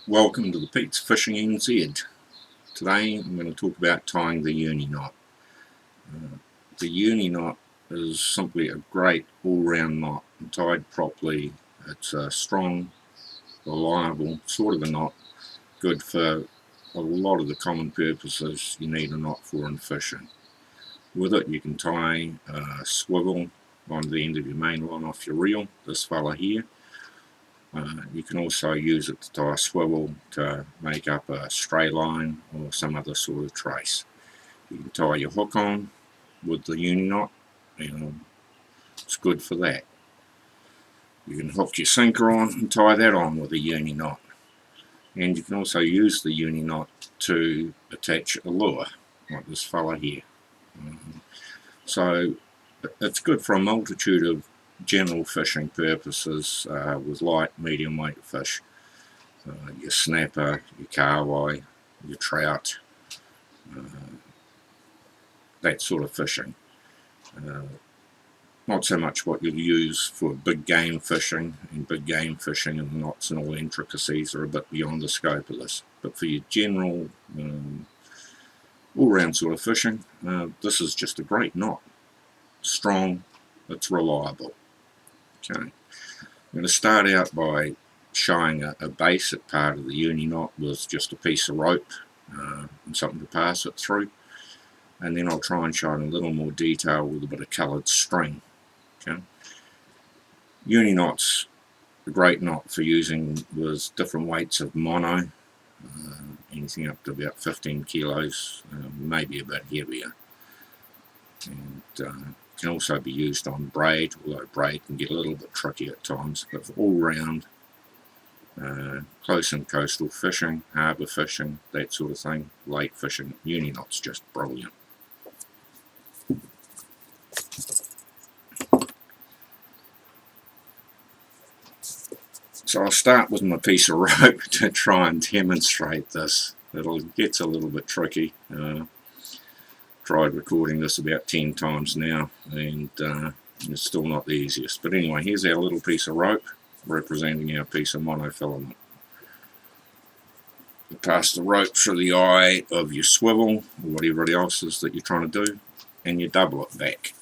Welcome to the Pete's Fishing NZ. Today I'm going to talk about tying the Uni-Knot. The Uni-Knot is simply a great all-round knot. And tied properly, it's a strong, reliable sort of a knot, good for a lot of the common purposes you need a knot for in fishing. With it you can tie a swivel on the end of your main line off your reel, this fella here. You can also use it to tie a swivel to make up a stray line or some other sort of trace. You can tie your hook on with the Uni-Knot, and it's good for that. You can hook your sinker on and tie that on with a Uni-Knot. And you can also use the Uni-Knot to attach a lure, like this fella here. So it's good for a multitude of general fishing purposes with light, medium weight fish. Your snapper, your Kahawai, your trout, that sort of fishing. Not so much what you'll use for big game fishing, and big game fishing and knots and all the intricacies are a bit beyond the scope of this. But for your general all-round sort of fishing, this is just a great knot. Strong, it's reliable. Okay, I'm going to start out by showing a basic part of the Uni-Knot with just a piece of rope and something to pass it through, and then I'll try and show in a little more detail with a bit of coloured string. Okay, Uni-Knot's a great knot for using with different weights of mono, anything up to about 15 kilos, maybe a bit heavier, and can also be used on braid, although braid can get a little bit tricky at times. But for all round close and coastal fishing, harbour fishing, that sort of thing, lake fishing, Uni-Knot's just brilliant. So I'll start with my piece of rope to try and demonstrate this. It gets a little bit tricky. Tried recording this about 10 times now, and it's still not the easiest. But anyway, here's our little piece of rope representing our piece of monofilament. You pass the rope through the eye of your swivel or whatever it else is that you're trying to do, and you double it back.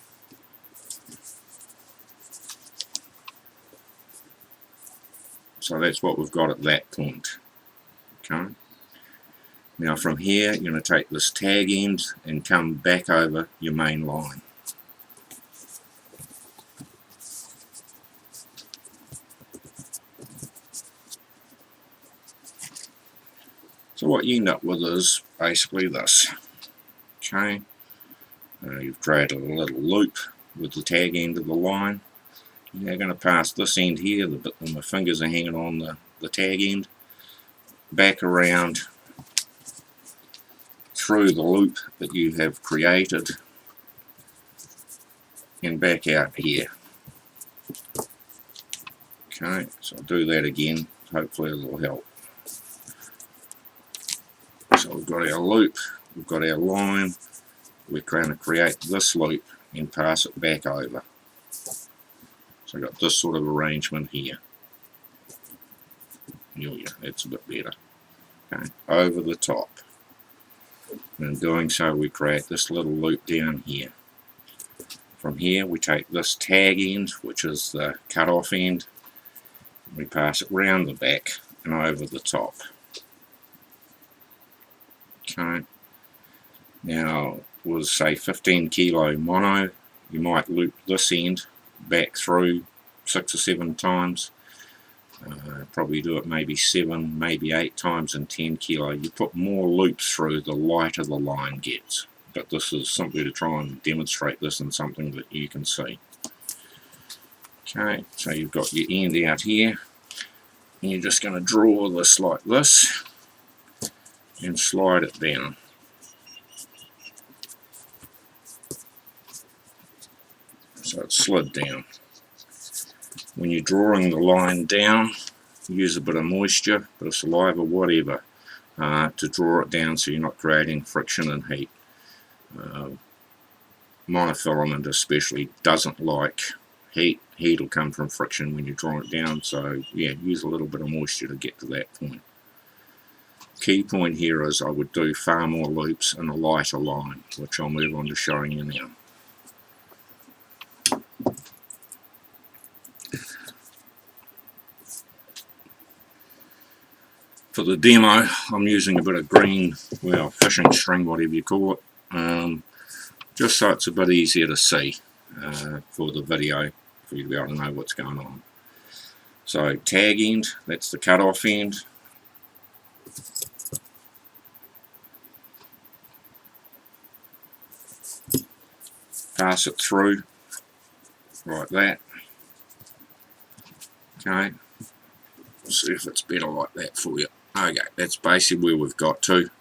So that's what we've got at that point. Okay. Now from here you're going to take this tag end and come back over your main line. So what you end up with is basically this. Okay, you've created a little loop with the tag end of the line. You're going to pass this end here, the bit where my fingers are hanging on the tag end, back around through the loop that you have created and back out here. Okay, so I'll do that again, hopefully it'll help. So we've got our loop, we've got our line, we're going to create this loop and pass it back over. So I've got this sort of arrangement here. Yeah, that's a bit better. Okay, over the top. And in doing so we create this little loop down here. From here we take this tag end, which is the cut off end, we pass it round the back and over the top. Okay, now with say 15 kilo mono, you might loop this end back through 6 or 7 times. Probably do it maybe 7, maybe 8 times in 10 kilo. You put more loops through, the lighter the line gets. But this is simply to try and demonstrate this in something that you can see. Okay, so you've got your end out here, and you're just going to draw this like this and slide it down. So it's slid down. When you're drawing the line down, use a bit of moisture, a bit of saliva, whatever, to draw it down so you're not creating friction and heat. Monofilament especially doesn't like heat. Heat will come from friction when you draw it down, so yeah, use a little bit of moisture to get to that point. key point here is I would do far more loops in a lighter line, which I'll move on to showing you now. For the demo, I'm using a bit of green, well, fishing string, whatever you call it, just so it's a bit easier to see for the video, for you to be able to know what's going on. So tag end, that's the cut off end. Pass it through like that. Okay, let's see if it's better like that for you. Okay, that's basically where we've got to.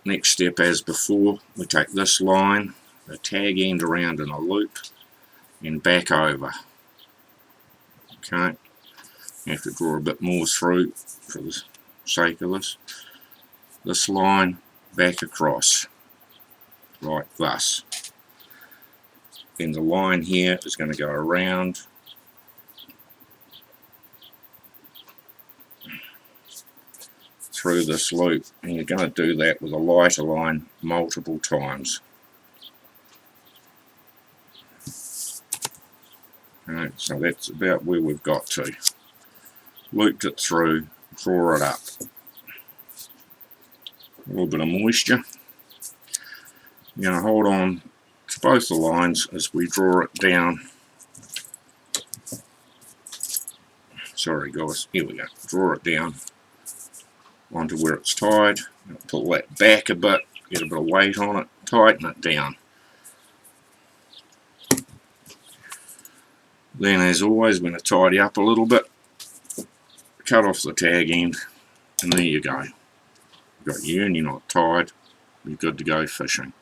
Next step, as before, we take this line, the tag end around in a loop, and back over. Okay, you have to draw a bit more through for the sake of this. This line back across, like thus. Then the line here is going to go around through this loop, and you're going to do that with a lighter line multiple times. Alright, so that's about where we've got to. Looped it through, draw it up. A little bit of moisture. You're going to hold on to both the lines as we draw it down. Sorry guys, here we go. Draw it down onto where it's tied. Pull that back a bit, get a bit of weight on it, tighten it down. Then as always, we're going to tidy up a little bit, cut off the tag end, and there you go. You've got your Uni-Knot tied, you're good to go fishing.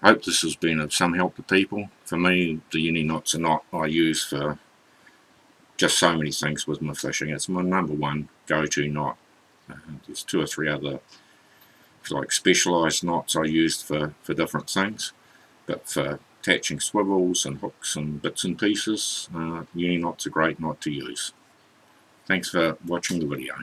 Hope this has been of some help to people. For me, the Uni-Knots are not I use for just so many things with my fishing. It's my number one go-to knot. There's 2 or 3 other like specialised knots I used for different things, but for attaching swivels and hooks and bits and pieces, Uni-Knot's a great knot to use. Thanks for watching the video.